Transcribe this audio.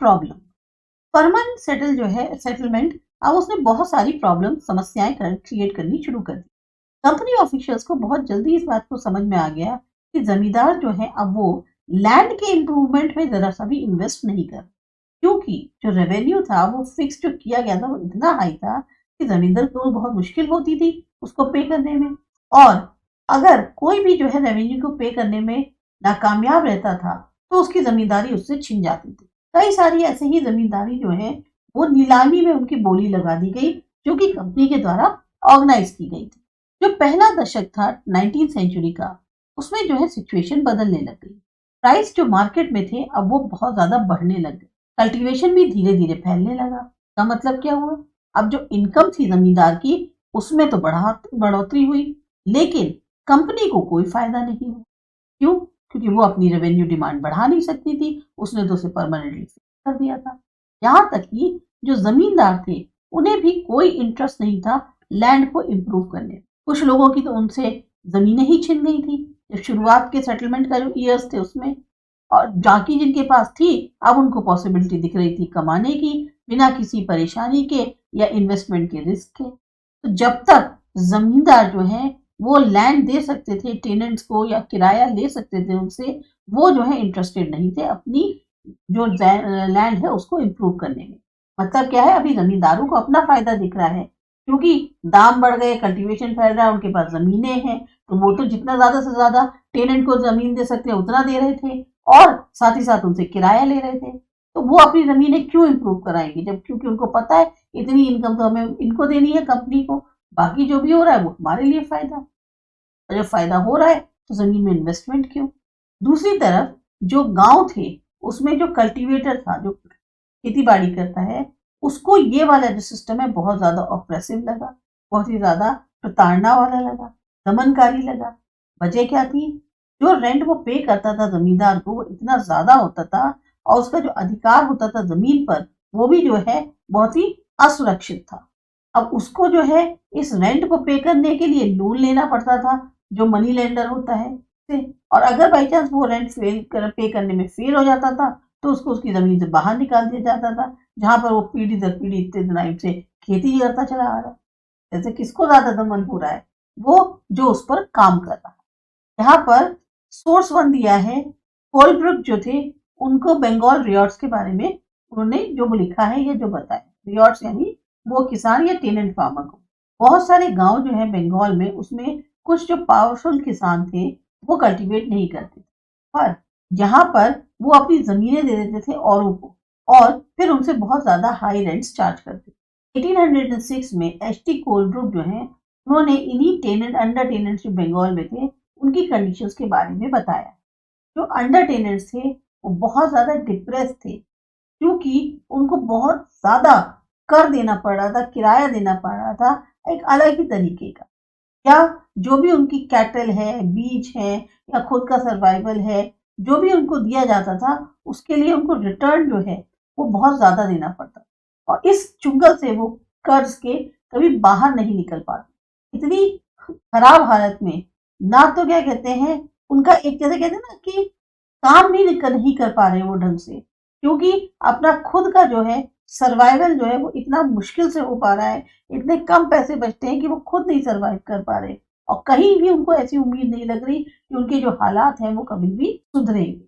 Problem. Permanent settlement अब उसने बहुत सारी प्रॉब्लम समस्याएं क्रिएट करनी शुरू कर दी। कंपनी ऑफिशियल्स को बहुत जल्दी इस बात को समझ में आ गया कि जमींदार जो है अब वो लैंड के इम्प्रूवमेंट में जरा सा भी इन्वेस्ट नहीं कर, क्योंकि जो रेवेन्यू था वो फिक्स जो किया गया था वो इतना हाई था कि जमींदार को बहुत मुश्किल होती थी उसको पे करने में। और अगर कोई भी जो है रेवेन्यू को पे करने में नाकामयाब रहता था तो उसकी जमींदारी उससे छिन जाती थी। कई सारी ऐसे ही जमींदारी जो है वो नीलामी में उनकी बोली लगा दी गई, जो कि कंपनी के द्वारा ऑर्गेनाइज की गई थी। जो पहला दशक था 19th सेंचुरी का, उसमें जो है सिचुएशन बदलने लग गई। प्राइस जो मार्केट में थे अब वो बहुत ज्यादा बढ़ने लग गए। कल्टीवेशन भी धीरे धीरे फैलने लगा। का मतलब क्या हुआ, अब जो इनकम थी जमींदार की उसमें तो बढ़ोतरी हुई, लेकिन कंपनी को कोई फायदा नहीं हुआ। क्यों? क्योंकि वो अपनी रेवेन्यू डिमांड बढ़ा नहीं सकती थी, उसने तो उसे परमानेंटली फिक्स कर दिया था। यहाँ तक कि जो जमींदार थे उन्हें भी कोई इंटरेस्ट नहीं था लैंड को इम्प्रूव करने में। कुछ लोगों की तो उनसे जमीनें ही छिन गई थी जब शुरुआत के सेटलमेंट का जो ईयर्स थे उसमें, और बाकी जिनके पास थी अब उनको पॉसिबिलिटी दिख रही थी कमाने की बिना किसी परेशानी के या इन्वेस्टमेंट के रिस्क के। तो जब तक जमींदार जो है वो लैंड दे सकते थे टेनेंट्स को या किराया ले सकते थे उनसे, वो जो है इंटरेस्टेड नहीं थे अपनी जो लैंड है उसको इम्प्रूव करने में। मतलब क्या है, अभी जमींदारों को अपना फायदा दिख रहा है क्योंकि दाम बढ़ गए, कल्टीवेशन फैल रहा है, उनके पास जमीनें हैं, तो वो तो जितना ज्यादा से ज्यादा टेनेंट को जमीन दे सकते हैं उतना दे रहे थे और साथ ही साथ उनसे किराया ले रहे थे। तो वो अपनी जमीनें क्यों इम्प्रूव कराएंगे जब, क्योंकि उनको पता है इतनी इनकम तो हमें इनको देनी है कंपनी को, बाकी जो भी हो रहा है वो हमारे लिए फायदा। और जब फायदा हो रहा है तो जमीन में इन्वेस्टमेंट क्यों। दूसरी तरफ जो गांव थे उसमें जो कल्टीवेटर था जो खेती बाड़ी करता है, उसको ये वाला जो सिस्टम है बहुत ज्यादा ऑप्रेसिव लगा, बहुत ही ज्यादा प्रताड़ना वाला लगा, दमनकारी लगा। वजह क्या थी, जो रेंट वो पे करता था जमींदार को वो इतना ज्यादा होता था और उसका जो अधिकार होता था जमीन पर वो भी जो है बहुत ही असुरक्षित था। अब उसको जो है इस रेंट को पे करने के लिए लोन लेना पड़ता था जो मनी लेंडर होता है से। और अगर बाई चांस वो रेंट पे करने में फेल हो जाता था तो उसको उसकी जमीन से बाहर निकाल दिया जाता था, जहां पर वो पीढ़ी दर पीढ़ी इतने टाइम से खेती करता चला आ रहा है। जैसे किसको ज्यादा दमन हो रहा है, वो जो उस पर काम कर रहा है। यहाँ पर सोर्स वन दिया है, होलब्रुक जो थे उनको बंगाल रियॉट्स के बारे में उन्होंने जो लिखा है या जो बताया। रियॉट्स यानी वो किसान या टेनेंट फार्मर को। बहुत सारे गांव जो है बंगाल में उसमें कुछ जो पावरफुल किसान थे वो कल्टीवेट नहीं करते, पर यहाँ पर वो अपनी जमीनें दे देते थे औरों को और फिर उनसे बहुत ज्यादा हाई रेंट्स चार्ज करते। 1806 में एच.टी. कोलब्रुक जो है उन्होंने इन्हीं टेनेंट अंडर टेनेंट्स जो बंगाल में थे उनकी कंडीशंस के बारे में बताया। जो अंडर टेनेंट्स थे वो बहुत ज्यादा डिप्रेस थे क्योंकि उनको बहुत ज्यादा कर देना पड़ रहा था, किराया देना पड़ रहा था एक अलग ही तरीके का। या जो भी उनकी कैटल है, बीज है या खुद का सर्वाइवल है, जो भी उनको दिया जाता था उसके लिए उनको रिटर्न जो है वो बहुत ज्यादा देना पड़ता और इस चुंगल से वो कर्ज के कभी बाहर नहीं निकल पाते। इतनी खराब हालत में ना तो क्या कहते हैं उनका एक जैसे कहते हैं ना कि काम नहीं कर पा रहे वो ढंग से, क्योंकि अपना खुद का जो है सर्वाइवल जो है वो इतना मुश्किल से हो पा रहा है, इतने कम पैसे बचते हैं कि वो खुद नहीं सर्वाइव कर पा रहे और कहीं भी उनको ऐसी उम्मीद नहीं लग रही कि उनके जो हालात हैं वो कभी भी सुधरेंगे।